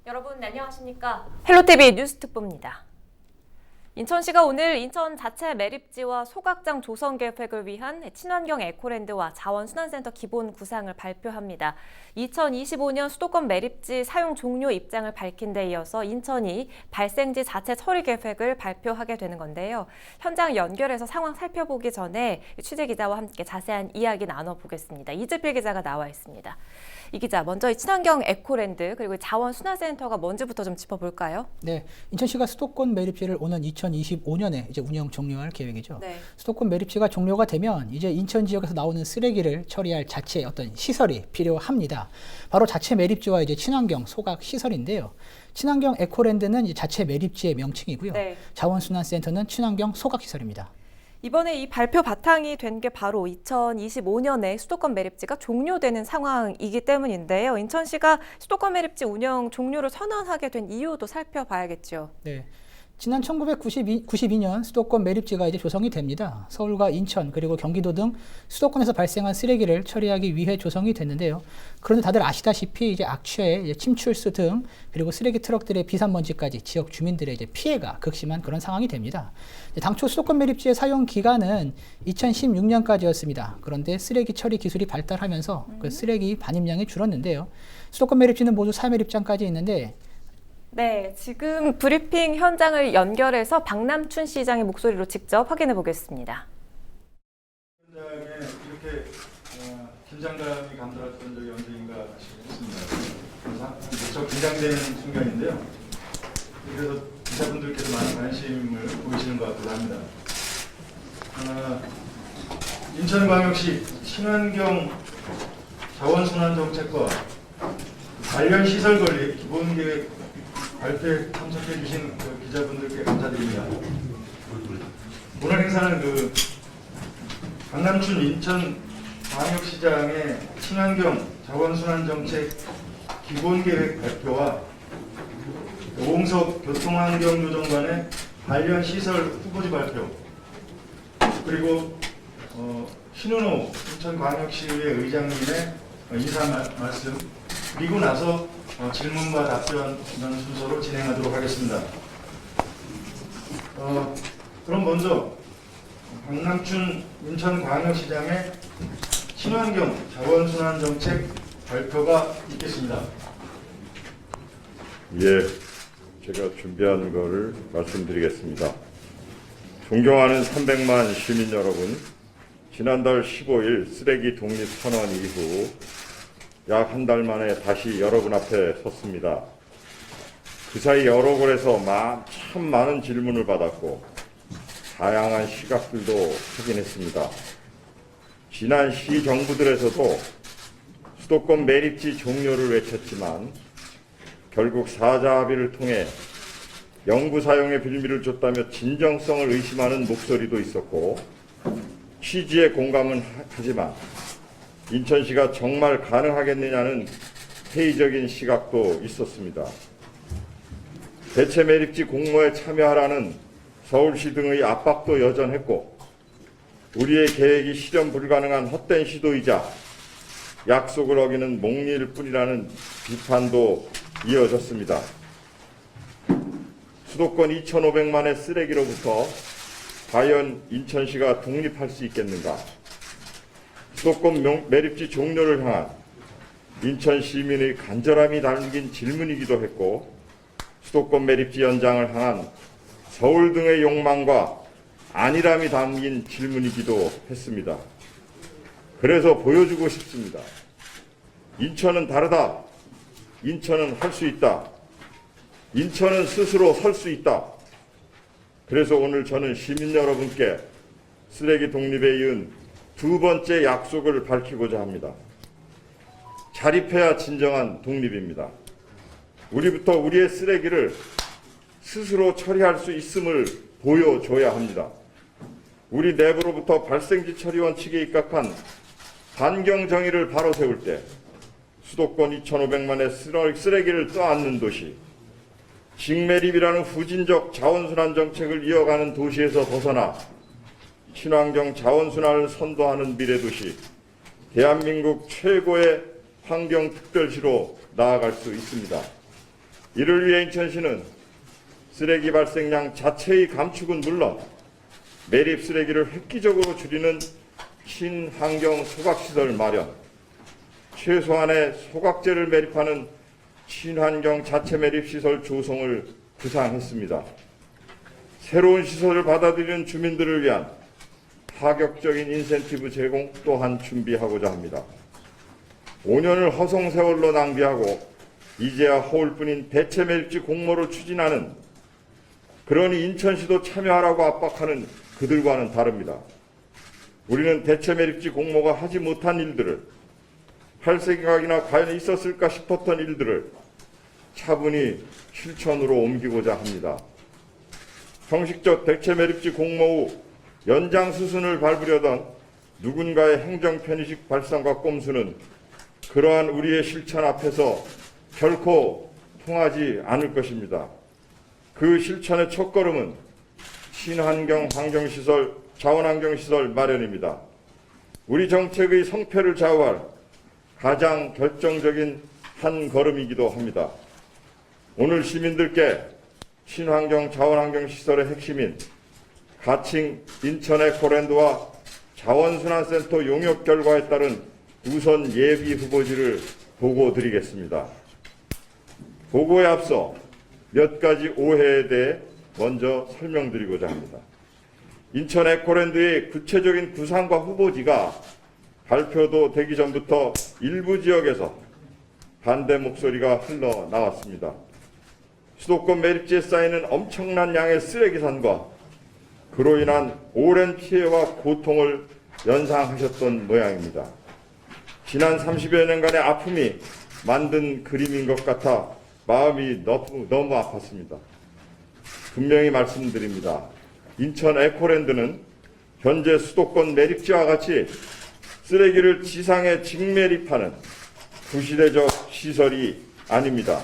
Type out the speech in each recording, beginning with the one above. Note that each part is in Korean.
여러분 안녕하십니까? 헬로티비 뉴스특보입니다. 인천시가 오늘 인천 자체 매립지와 소각장 조성 계획을 위한 친환경 에코랜드와 자원순환센터 기본 구상을 발표합니다. 2025년 수도권 매립지 사용 종료 입장을 밝힌 데 이어서 인천이 발생지 자체 처리 계획을 발표하게 되는 건데요. 현장 연결해서 상황 살펴보기 전에 취재기자와 함께 자세한 이야기 나눠보겠습니다. 이재필 기자가 나와 있습니다. 이 기자, 먼저 이 친환경 에코랜드 그리고 자원순환센터가 뭔지부터 좀 짚어볼까요? 네, 인천시가 수도권 매립지를 오는 2025년에 이제 운영 종료할 계획이죠. 네. 수도권 매립지가 종료가 되면 이제 인천 지역에서 나오는 쓰레기를 처리할 자체 어떤 시설이 필요합니다. 바로 자체 매립지와 이제 친환경 소각 시설인데요. 친환경 에코랜드는 이제 자체 매립지의 명칭이고요. 네. 자원순환센터는 친환경 소각 시설입니다. 이번에 이 발표 바탕이 된 게 바로 2025년에 수도권 매립지가 종료되는 상황이기 때문인데요. 인천시가 수도권 매립지 운영 종료를 선언하게 된 이유도 살펴봐야겠죠. 네. 지난 1992년 수도권 매립지가 이제 조성이 됩니다. 서울과 인천 그리고 경기도 등 수도권에서 발생한 쓰레기를 처리하기 위해 조성이 됐는데요. 그런데 다들 아시다시피 이제 악취, 이제 침출수 등 그리고 쓰레기 트럭들의 비산먼지까지 지역 주민들의 이제 피해가 극심한 그런 상황이 됩니다. 당초 수도권 매립지의 사용 기간은 2016년까지였습니다. 그런데 쓰레기 처리 기술이 발달하면서 그 쓰레기 반입량이 줄었는데요. 수도권 매립지는 모두 3매립장까지 있는데 네, 지금 브리핑 현장을 연결해서 박남춘 시장의 목소리로 직접 확인해 보겠습니다. 현장에 이렇게 긴장감이 감돌았던 적이 언제인가 싶습니다. 그래서 무척 긴장되는 순간인데요. 그래서 기자분들께서 많은 관심을 보이시는 것 같기도 합니다. 인천광역시 친환경 자원순환 정책과 관련 시설 건립 기본계획 발표에 참석해 주신 기자분들께 감사드립니다. 오늘 행사는 박남춘 인천광역시장의 친환경 자원순환 정책 기본계획 발표와 오홍석 교통환경조정관의 관련 시설 후보지 발표 그리고 신은호 인천광역시의회 의장님의 인사 말씀 그리고 나서 질문과 답변 순서로 진행하도록 하겠습니다. 그럼 먼저 박남춘 인천광역시장의 친환경 자원순환 정책 발표가 있겠습니다. 예, 제가 준비한 거를 말씀드리겠습니다. 존경하는 300만 시민 여러분, 지난달 15일 쓰레기 독립 선언 이후 약 한 달 만에 다시 여러분 앞에 섰습니다. 그 사이 여러 곳에서 참 많은 질문을 받았고 다양한 시각들도 확인했습니다. 지난 시 정부들에서도 수도권 매립지 종료를 외쳤지만 결국 사자 합의를 통해 영구 사용의 빌미를 줬다며 진정성을 의심하는 목소리도 있었고 취지에 공감은 하지만 인천시가 정말 가능하겠느냐는 회의적인 시각도 있었습니다. 대체 매립지 공모에 참여하라는 서울시 등의 압박도 여전했고 우리의 계획이 실현 불가능한 헛된 시도이자 약속을 어기는 몽리일 뿐이라는 비판도 이어졌습니다. 수도권 2,500만의 쓰레기로부터 과연 인천시가 독립할 수 있겠는가? 수도권 매립지 종료를 향한 인천 시민의 간절함이 담긴 질문이기도 했고 수도권 매립지 연장을 향한 서울 등의 욕망과 안일함이 담긴 질문이기도 했습니다. 그래서 보여주고 싶습니다. 인천은 다르다. 인천은 할 수 있다. 인천은 스스로 설 수 있다. 그래서 오늘 저는 시민 여러분께 쓰레기 독립에 이은 두 번째 약속을 밝히고자 합니다. 자립해야 진정한 독립입니다. 우리부터 우리의 쓰레기를 스스로 처리할 수 있음을 보여줘야 합니다. 우리 내부로부터 발생지 처리 원칙에 입각한 환경 정의를 바로 세울 때 수도권 2,500만의 쓰레기를 떠안는 도시, 직매립이라는 후진적 자원순환 정책을 이어가는 도시에서 벗어나 친환경 자원순환을 선도하는 미래도시, 대한민국 최고의 환경특별시로 나아갈 수 있습니다. 이를 위해 인천시는 쓰레기 발생량 자체의 감축은 물론 매립 쓰레기를 획기적으로 줄이는 친환경 소각시설 마련, 최소한의 소각재를 매립하는 친환경 자체 매립시설 조성을 구상했습니다. 새로운 시설을 받아들이는 주민들을 위한 파격적인 인센티브 제공 또한 준비하고자 합니다. 5년을 허송세월로 낭비하고 이제야 허울뿐인 대체 매립지 공모를 추진하는, 그러니 인천시도 참여하라고 압박하는 그들과는 다릅니다. 우리는 대체 매립지 공모가 하지 못한 일들을, 할 생각이나 과연 있었을까 싶었던 일들을 차분히 실천으로 옮기고자 합니다. 형식적 대체 매립지 공모 후 연장 수순을 밟으려던 누군가의 행정 편의식 발상과 꼼수는 그러한 우리의 실천 앞에서 결코 통하지 않을 것입니다. 그 실천의 첫걸음은 친환경 환경시설, 자원환경시설 마련입니다. 우리 정책의 성패를 좌우할 가장 결정적인 한 걸음이기도 합니다. 오늘 시민들께 친환경 자원환경시설의 핵심인 가칭 인천 에코랜드와 자원순환센터 용역 결과에 따른 우선 예비 후보지를 보고드리겠습니다. 보고에 앞서 몇 가지 오해에 대해 먼저 설명드리고자 합니다. 인천 에코랜드의 구체적인 구상과 후보지가 발표도 되기 전부터 일부 지역에서 반대 목소리가 흘러나왔습니다. 수도권 매립지에 쌓이는 엄청난 양의 쓰레기산과 그로 인한 오랜 피해와 고통을 연상하셨던 모양입니다. 지난 30여 년간의 아픔이 만든 그림인 것 같아 마음이 너무 아팠습니다. 분명히 말씀드립니다. 인천 에코랜드는 현재 수도권 매립지와 같이 쓰레기를 지상에 직매립하는 구시대적 시설이 아닙니다.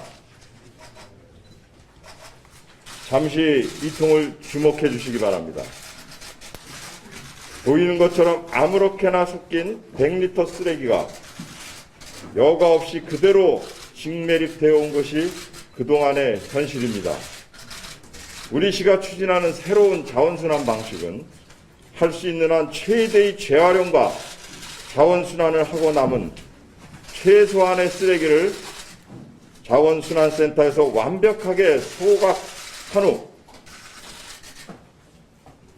잠시 이 통을 주목해 주시기 바랍니다. 보이는 것처럼 아무렇게나 섞인 100리터 쓰레기가 여과 없이 그대로 직매립되어 온 것이 그동안의 현실입니다. 우리 시가 추진하는 새로운 자원순환 방식은 할 수 있는 한 최대의 재활용과 자원순환을 하고 남은 최소한의 쓰레기를 자원순환센터에서 완벽하게 소각한 후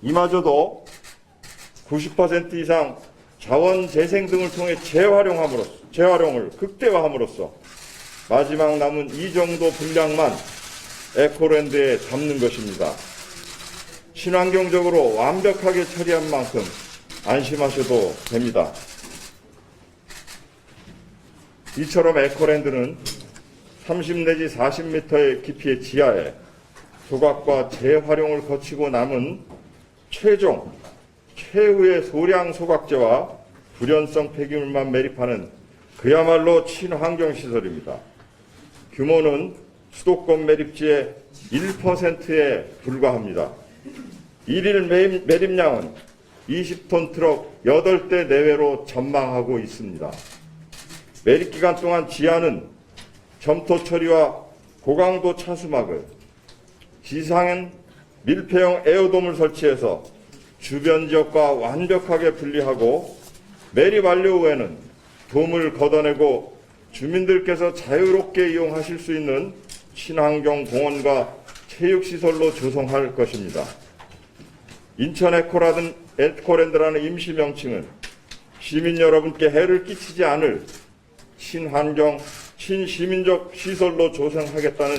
이마저도 90% 이상 자원재생 등을 통해 재활용을 극대화함으로써 마지막 남은 이 정도 분량만 에코랜드에 담는 것입니다. 친환경적으로 완벽하게 처리한 만큼 안심하셔도 됩니다. 이처럼 에코랜드는 30 내지 40m의 깊이의 지하에 소각과 재활용을 거치고 남은 최후의 소량 소각재와 불연성 폐기물만 매립하는 그야말로 친환경시설입니다. 규모는 수도권 매립지의 1%에 불과합니다. 1일 매립량은 20톤 트럭 8대 내외로 전망하고 있습니다. 매립기간 동안 지하는 점토 처리와 고강도 차수막을, 지상엔 밀폐형 에어돔을 설치해서 주변 지역과 완벽하게 분리하고 매립 완료 후에는 돔을 걷어내고 주민들께서 자유롭게 이용하실 수 있는 친환경 공원과 체육시설로 조성할 것입니다. 인천 에코랜드라는 임시 명칭은 시민 여러분께 해를 끼치지 않을 친환경, 친시민적 시설로 조성하겠다는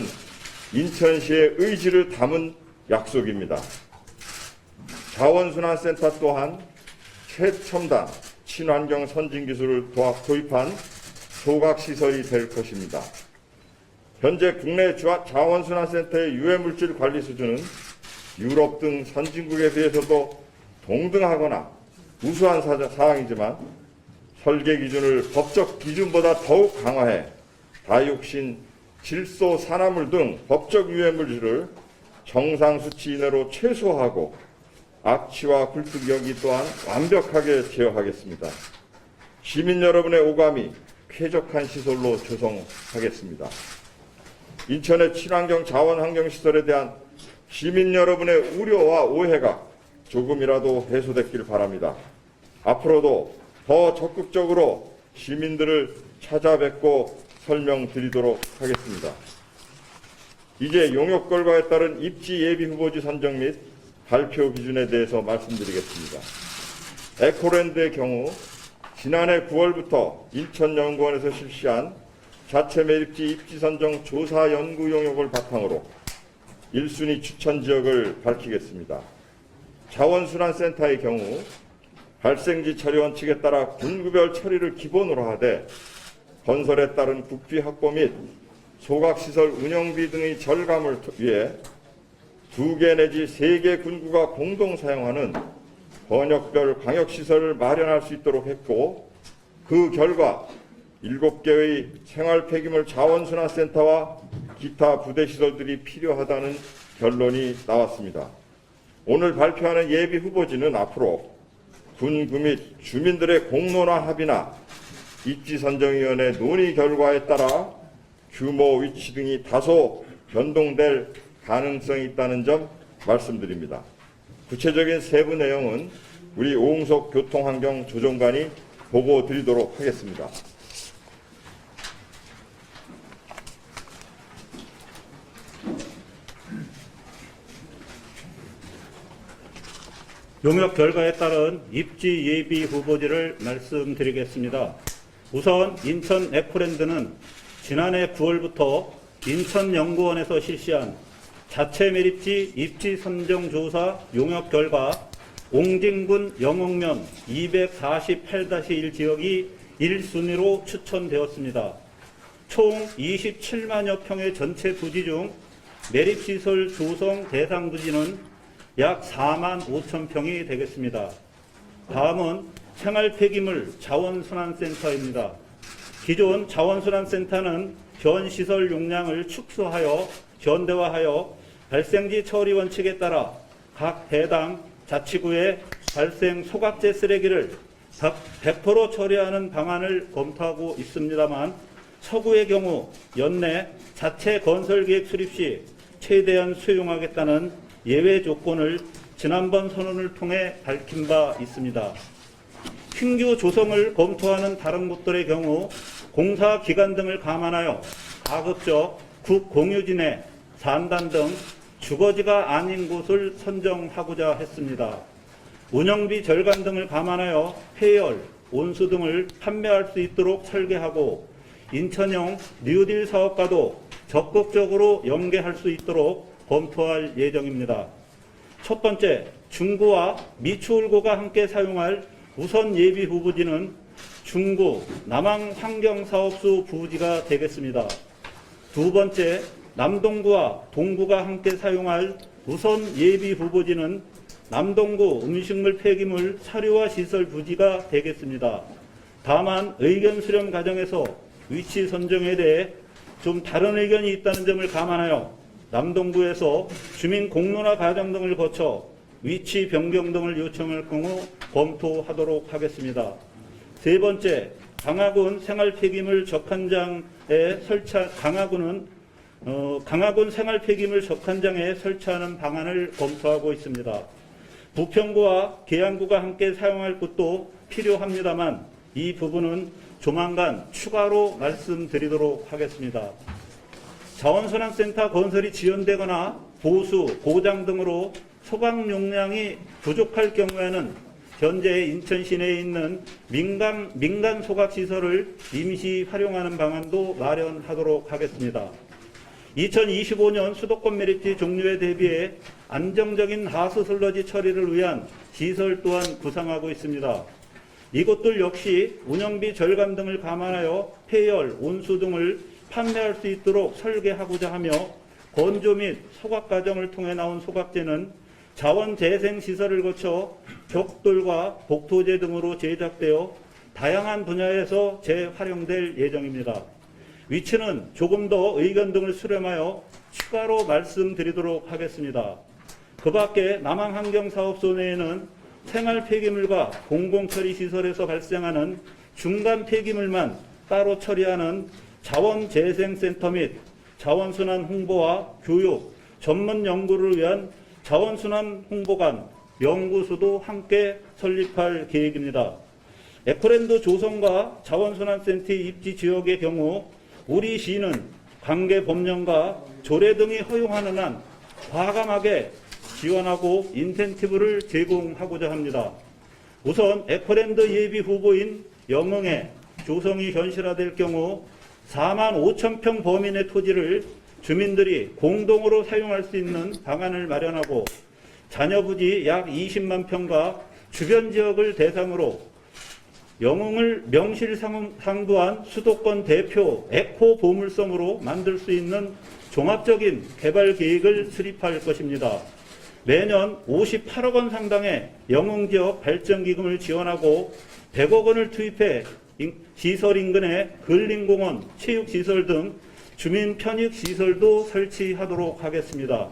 인천시의 의지를 담은 약속입니다. 자원순환센터 또한 최첨단 친환경 선진기술을 도입한 소각시설이 될 것입니다. 현재 국내 자원순환센터의 유해물질 관리 수준은 유럽 등 선진국에 비해서도 동등하거나 우수한 사항이지만 설계 기준을 법적 기준보다 더욱 강화해 다육신, 질소, 산화물 등 법적 유해물질을 정상 수치 이내로 최소화하고 악취와 굴뚝연기 또한 완벽하게 제어하겠습니다. 시민 여러분의 오감이 쾌적한 시설로 조성하겠습니다. 인천의 친환경 자원환경시설에 대한 시민 여러분의 우려와 오해가 조금이라도 해소됐길 바랍니다. 앞으로도 더 적극적으로 시민들을 찾아뵙고 설명드리도록 하겠습니다. 이제 용역 결과에 따른 입지 예비 후보지 선정 및 발표 기준에 대해서 말씀드리겠습니다. 에코랜드의 경우 지난해 9월부터 인천연구원에서 실시한 자체 매립지 입지 선정 조사 연구 용역을 바탕으로 1순위 추천 지역을 밝히겠습니다. 자원순환센터의 경우 발생지 처리 원칙에 따라 군구별 처리를 기본으로 하되 건설에 따른 국비 확보 및 소각시설 운영비 등의 절감을 위해 2개 내지 3개 군구가 공동 사용하는 번역별 광역시설을 마련할 수 있도록 했고, 그 결과 7개의 생활 폐기물 자원순환센터와 기타 부대시설들이 필요하다는 결론이 나왔습니다. 오늘 발표하는 예비 후보지는 앞으로 군구 및 주민들의 공론화 합의나 입지선정위원회 논의 결과에 따라 규모, 위치 등이 다소 변동될 가능성이 있다는 점 말씀드립니다. 구체적인 세부 내용은 우리 오웅석 교통환경조정관이 보고 드리도록 하겠습니다. 용역 결과에 따른 입지 예비 후보지를 말씀드리겠습니다. 우선 인천 에코랜드는 지난해 9월부터 인천연구원에서 실시한 자체 매립지 입지 선정 조사 용역 결과 옹진군 영흥면 248-1 지역이 1순위로 추천되었습니다. 총 27만여 평의 전체 부지 중 매립시설 조성 대상 부지는 약 4만 5천 평이 되겠습니다. 다음은 생활폐기물 자원순환센터입니다. 기존 자원순환센터는 현 시설 용량을 축소하여 현대화하여 발생지 처리 원칙에 따라 각 해당 자치구의 발생 소각재 쓰레기를 100% 처리하는 방안을 검토하고 있습니다만, 서구의 경우 연내 자체 건설계획 수립 시 최대한 수용하겠다는 예외 조건을 지난번 선언을 통해 밝힌 바 있습니다. 신규 조성을 검토하는 다른 곳들의 경우 공사 기간 등을 감안하여 가급적 국공유지내 산단 등 주거지가 아닌 곳을 선정하고자 했습니다. 운영비 절감 등을 감안하여 폐열, 온수 등을 판매할 수 있도록 설계하고 인천형 뉴딜 사업과도 적극적으로 연계할 수 있도록 검토할 예정입니다. 첫 번째, 중구와 미추홀구가 함께 사용할 우선 예비 후보지는 중구 남항환경사업소 부지가 되겠습니다. 두 번째, 남동구와 동구가 함께 사용할 우선 예비 후보지는 남동구 음식물 폐기물 사료화 시설 부지가 되겠습니다. 다만 의견 수렴 과정에서 위치 선정에 대해 좀 다른 의견이 있다는 점을 감안하여 남동구에서 주민 공론화 과정 등을 거쳐 위치 변경 등을 요청할 경우 검토하도록 하겠습니다. 세 번째, 강화군 생활폐기물 적환장에 강화군 생활폐기물 적환장에 설치하는 방안을 검토하고 있습니다. 부평구와 계양구가 함께 사용할 곳도 필요합니다만 이 부분은 조만간 추가로 말씀드리도록 하겠습니다. 자원순환센터 건설이 지연되거나 보수, 고장 등으로 소각 용량이 부족할 경우에는 현재 인천 시내에 있는 민간 소각 시설을 임시 활용하는 방안도 마련하도록 하겠습니다. 2025년 수도권 매립지 종료에 대비해 안정적인 하수 슬러지 처리를 위한 시설 또한 구상하고 있습니다. 이것들 역시 운영비 절감 등을 감안하여 폐열, 온수 등을 판매할 수 있도록 설계하고자 하며 건조 및 소각 과정을 통해 나온 소각재는 자원재생시설을 거쳐 벽돌과 복토재 등으로 제작되어 다양한 분야에서 재활용될 예정입니다. 위치는 조금 더 의견 등을 수렴하여 추가로 말씀드리도록 하겠습니다. 그 밖에 남항환경사업소 내에는 생활폐기물과 공공처리시설에서 발생하는 중간 폐기물만 따로 처리하는 자원재생센터 및 자원순환 홍보와 교육, 전문 연구를 위한 자원순환 홍보관 연구소도 함께 설립할 계획입니다. 에코랜드 조성과 자원순환센터 입지 지역의 경우 우리 시는 관계 법령과 조례 등이 허용하는 한 과감하게 지원하고 인센티브를 제공하고자 합니다. 우선 에코랜드 예비 후보인 영흥에 조성이 현실화될 경우 4만 5천 평 범위의 토지를 주민들이 공동으로 사용할 수 있는 방안을 마련하고 잔여부지 약 20만 평과 주변 지역을 대상으로 영흥을 명실상부한 수도권 대표 에코 보물섬으로 만들 수 있는 종합적인 개발 계획을 수립할 것입니다. 매년 58억 원 상당의 영흥 지역 발전 기금을 지원하고 100억 원을 투입해 시설 인근에 근린공원, 체육시설 등 주민 편익 시설도 설치하도록 하겠습니다.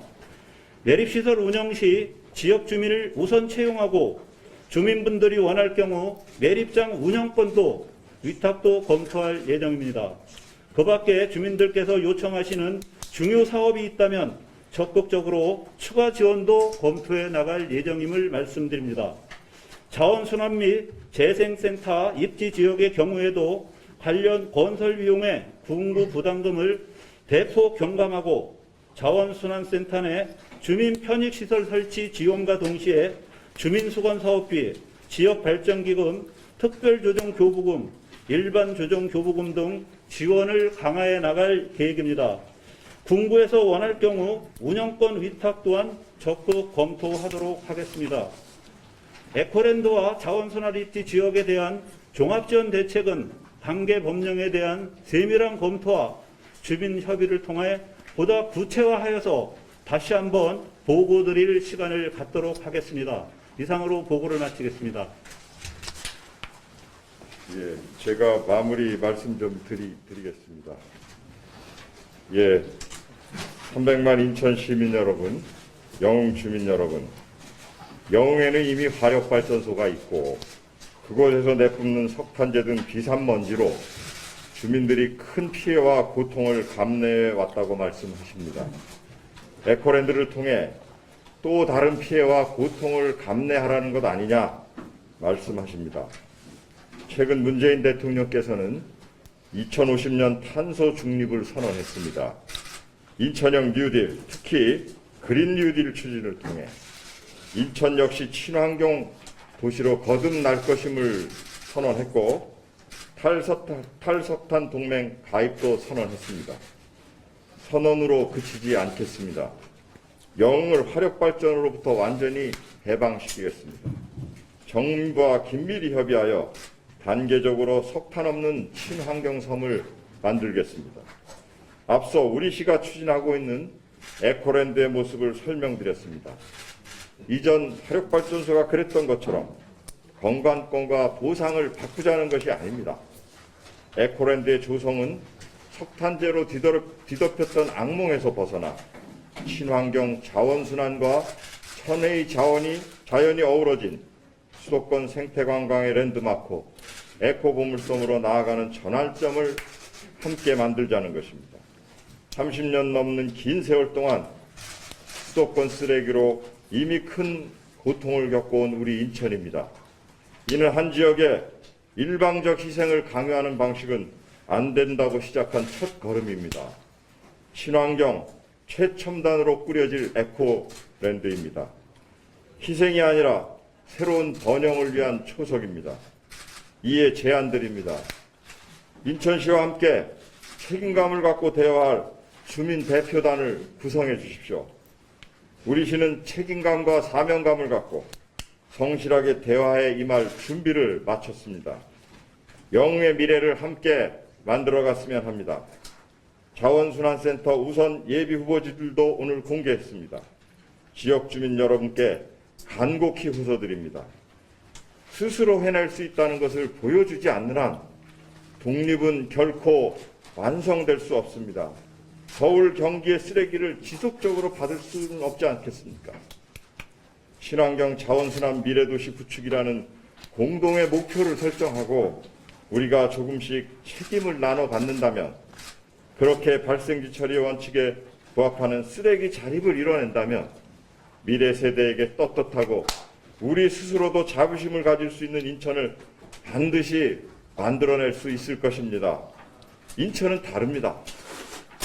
매립시설 운영 시 지역 주민을 우선 채용하고 주민분들이 원할 경우 매립장 운영권도 위탁도 검토할 예정입니다. 그 밖에 주민들께서 요청하시는 중요 사업이 있다면 적극적으로 추가 지원도 검토해 나갈 예정임을 말씀드립니다. 자원순환 및 재생센터 입지 지역의 경우에도 관련 건설 비용의 분부 부담금을 대폭 경감하고 자원순환센터 내 주민 편익시설 설치 지원과 동시에 주민수건사업비, 지역발전기금, 특별조정교부금, 일반조정교부금 등 지원을 강화해 나갈 계획입니다. 군구에서 원할 경우 운영권 위탁 또한 적극 검토하도록 하겠습니다. 에코랜드와 자원순환 입지 지역에 대한 종합지원 대책은 관계 법령에 대한 세밀한 검토와 주민 협의를 통해 보다 구체화하여서 다시 한번 보고 드릴 시간을 갖도록 하겠습니다. 이상으로 보고를 마치겠습니다. 예, 제가 마무리 말씀 좀 드리겠습니다. 예, 300만 인천 시민 여러분, 영흥 주민 여러분, 영흥에는 이미 화력발전소가 있고 그곳에서 내뿜는 석탄재 등 비산먼지로 주민들이 큰 피해와 고통을 감내해 왔다고 말씀하십니다. 에코랜드를 통해 또 다른 피해와 고통을 감내하라는 것 아니냐 말씀하십니다. 최근 문재인 대통령께서는 2050년 탄소 중립을 선언했습니다. 인천형 뉴딜, 특히 그린 뉴딜 추진을 통해 인천 역시 친환경 도시로 거듭날 것임을 선언했고 탈석탄 동맹 가입도 선언했습니다. 선언으로 그치지 않겠습니다. 영흥을 화력발전으로부터 완전히 해방시키겠습니다. 정부와 긴밀히 협의하여 단계적으로 석탄 없는 친환경섬을 만들겠습니다. 앞서 우리 시가 추진하고 있는 에코랜드의 모습을 설명드렸습니다. 이전 화력발전소가 그랬던 것처럼 건강권과 보상을 바꾸자는 것이 아닙니다. 에코랜드의 조성은 석탄재로 뒤덮였던 악몽에서 벗어나 친환경 자원순환과 천혜의 자연이 어우러진 수도권 생태관광의 랜드마크 에코보물섬으로 나아가는 전환점을 함께 만들자는 것입니다. 30년 넘는 긴 세월 동안 수도권 쓰레기로 이미 큰 고통을 겪어온 우리 인천입니다. 이는 한 지역의 일방적 희생을 강요하는 방식은 안 된다고 시작한 첫 걸음입니다. 친환경 최첨단으로 꾸려질 에코랜드입니다. 희생이 아니라 새로운 번영을 위한 초석입니다. 이에 제안드립니다. 인천시와 함께 책임감을 갖고 대화할 주민 대표단을 구성해 주십시오. 우리 시는 책임감과 사명감을 갖고 성실하게 대화에 임할 준비를 마쳤습니다. 영흥의 미래를 함께 만들어갔으면 합니다. 자원순환센터 우선 예비 후보지들도 오늘 공개했습니다. 지역 주민 여러분께 간곡히 호소드립니다. 스스로 해낼 수 있다는 것을 보여주지 않는 한 독립은 결코 완성될 수 없습니다. 서울, 경기의 쓰레기를 지속적으로 받을 수는 없지 않겠습니까? 친환경 자원순환 미래도시 구축이라는 공동의 목표를 설정하고 우리가 조금씩 책임을 나눠 갖는다면 그렇게 발생지 처리 원칙에 부합하는 쓰레기 자립을 이뤄낸다면 미래 세대에게 떳떳하고 우리 스스로도 자부심을 가질 수 있는 인천을 반드시 만들어낼 수 있을 것입니다. 인천은 다릅니다.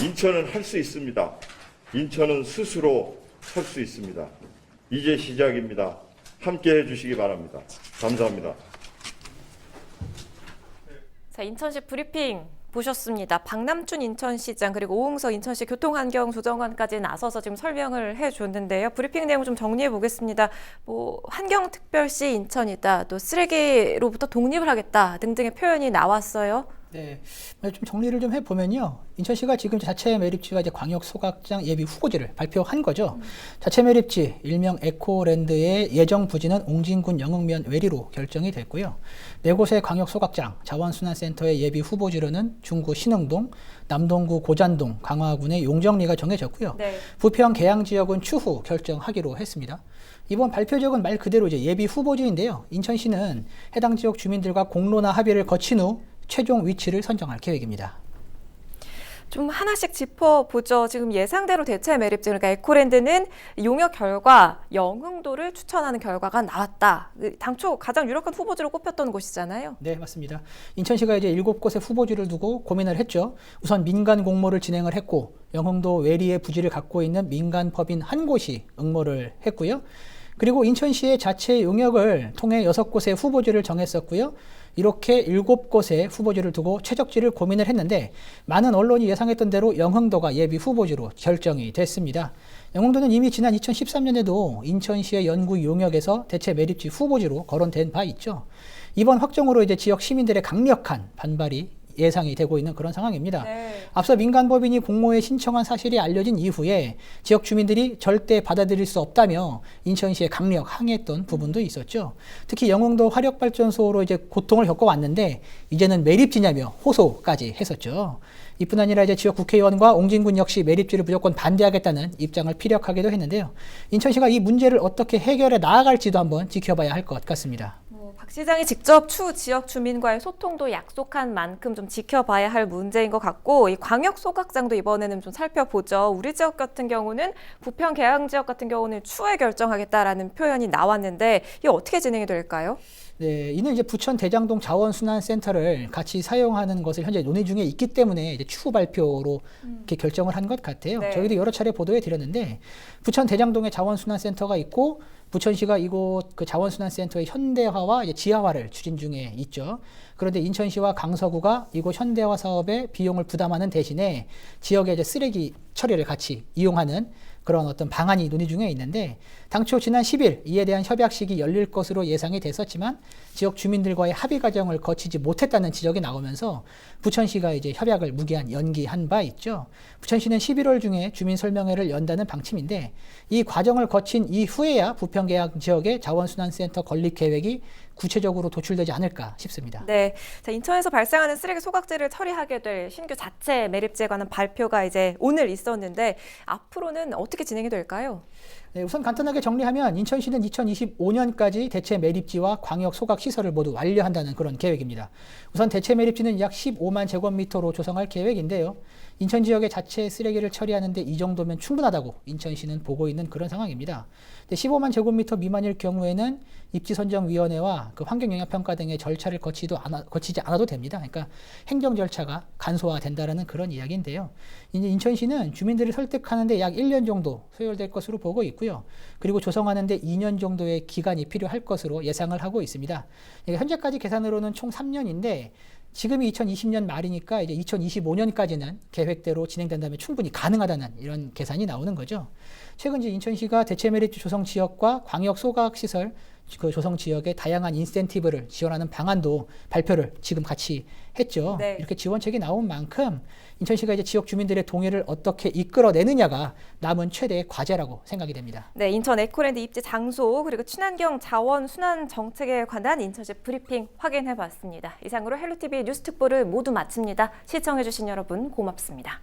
인천은 할 수 있습니다. 인천은 스스로 설 수 있습니다. 이제 시작입니다. 함께 해주시기 바랍니다. 감사합니다. 자, 인천시 브리핑 보셨습니다. 박남춘 인천시장 그리고 오흥석 인천시 교통환경조정관까지 나서서 지금 설명을 해줬는데요. 브리핑 내용 좀 정리해 보겠습니다. 환경특별시 인천이다, 또 쓰레기로부터 독립을 하겠다 등등의 표현이 나왔어요. 네, 좀 정리를 좀 해보면요. 인천시가 지금 자체 매립지가 이제 광역 소각장 예비 후보지를 발표한 거죠. 자체 매립지 일명 에코랜드의 예정 부지는 옹진군 영흥면 외리로 결정이 됐고요. 네 곳의 광역 소각장 자원순환센터의 예비 후보지로는 중구 신흥동, 남동구 고잔동, 강화군의 용정리가 정해졌고요. 네. 부평 계양 지역은 추후 결정하기로 했습니다. 이번 발표적은 말 그대로 이제 예비 후보지인데요. 인천시는 해당 지역 주민들과 공론화 합의를 거친 후 최종 위치를 선정할 계획입니다. 좀 하나씩 짚어보죠. 지금 예상대로 대체 매립지, 그러니까 에코랜드는 용역 결과 영흥도를 추천하는 결과가 나왔다. 당초 가장 유력한 후보지로 꼽혔던 곳이잖아요. 네, 맞습니다. 인천시가 이제 7곳의 후보지를 두고 고민을 했죠. 우선 민간 공모를 진행을 했고 영흥도 외리의 부지를 갖고 있는 민간 법인 한 곳이 응모를 했고요. 그리고 인천시의 자체 용역을 통해 6곳의 후보지를 정했었고요. 이렇게 7곳의 후보지를 두고 최적지를 고민을 했는데 많은 언론이 예상했던 대로 영흥도가 예비 후보지로 결정이 됐습니다. 영흥도는 이미 지난 2013년에도 인천시의 연구 용역에서 대체 매립지 후보지로 거론된 바 있죠. 이번 확정으로 이제 지역 시민들의 강력한 반발이 예상이 되고 있는 그런 상황입니다. 네. 앞서 민간법인이 공모에 신청한 사실이 알려진 이후에 지역 주민들이 절대 받아들일 수 없다며 인천시에 강력 항의했던 부분도 있었죠. 특히 영흥도 화력발전소로 이제 고통을 겪어왔는데 이제는 매립지냐며 호소까지 했었죠. 이뿐 아니라 이제 지역 국회의원과 옹진군 역시 매립지를 무조건 반대하겠다는 입장을 피력하기도 했는데요. 인천시가 이 문제를 어떻게 해결해 나아갈지도 한번 지켜봐야 할 것 같습니다. 박 시장이 직접 추 지역 주민과의 소통도 약속한 만큼 좀 지켜봐야 할 문제인 것 같고, 이 광역 소각장도 이번에는 좀 살펴보죠. 우리 지역 같은 경우는 부평 계양 지역 같은 경우는 추후에 결정하겠다라는 표현이 나왔는데 이게 어떻게 진행이 될까요? 네, 이는 이제 부천 대장동 자원순환센터를 같이 사용하는 것을 현재 논의 중에 있기 때문에 이제 추후 발표로 이렇게 결정을 한 것 같아요. 네. 저희도 여러 차례 보도해 드렸는데 부천 대장동에 자원순환센터가 있고 부천시가 이곳 그 자원순환센터의 현대화와 이제 지하화를 추진 중에 있죠. 그런데 인천시와 강서구가 이곳 현대화 사업의 비용을 부담하는 대신에 지역의 이제 쓰레기 처리를 같이 이용하는 그런 어떤 방안이 논의 중에 있는데 당초 지난 10일 이에 대한 협약식이 열릴 것으로 예상이 됐었지만 지역 주민들과의 합의 과정을 거치지 못했다는 지적이 나오면서 부천시가 이제 협약을 무기한 연기한 바 있죠. 부천시는 11월 중에 주민 설명회를 연다는 방침인데 이 과정을 거친 이후에야 부평 계양 지역의 자원순환센터 건립 계획이 구체적으로 도출되지 않을까 싶습니다. 네, 자, 인천에서 발생하는 쓰레기 소각지를 처리하게 될 신규 자체 매립지에 관한 발표가 이제 오늘 있었는데 앞으로는 어떻게 진행이 될까요? 네, 우선 간단하게 정리하면 인천시는 2025년까지 대체 매립지와 광역 소각 시설을 모두 완료한다는 그런 계획입니다. 우선 대체 매립지는 약 15만 제곱미터로 조성할 계획인데요. 인천 지역의 자체 쓰레기를 처리하는데 이 정도면 충분하다고 인천시는 보고 있는 그런 상황입니다. 15만 제곱미터 미만일 경우에는 입지선정위원회와 그 환경영향평가 등의 절차를 거치지 않아도 됩니다. 그러니까 행정 절차가 간소화된다는 그런 이야기인데요. 이제 인천시는 주민들을 설득하는데 약 1년 정도 소요될 것으로 보고 있고요. 그리고 조성하는데 2년 정도의 기간이 필요할 것으로 예상을 하고 있습니다. 현재까지 계산으로는 총 3년인데 지금이 2020년 말이니까 이제 2025년까지는 계획대로 진행된다면 충분히 가능하다는 이런 계산이 나오는 거죠. 최근 이제 인천시가 대체 매립지 조성 지역과 광역 소각 시설 그 조성 지역의 다양한 인센티브를 지원하는 방안도 발표를 지금 같이 했죠. 네. 이렇게 지원책이 나온 만큼 인천시가 이제 지역 주민들의 동의를 어떻게 이끌어내느냐가 남은 최대의 과제라고 생각이 됩니다. 네, 인천 에코랜드 입지 장소 그리고 친환경 자원 순환 정책에 관한 인천시 브리핑 확인해봤습니다. 이상으로 헬로티비 뉴스 특보를 모두 마칩니다. 시청해주신 여러분 고맙습니다.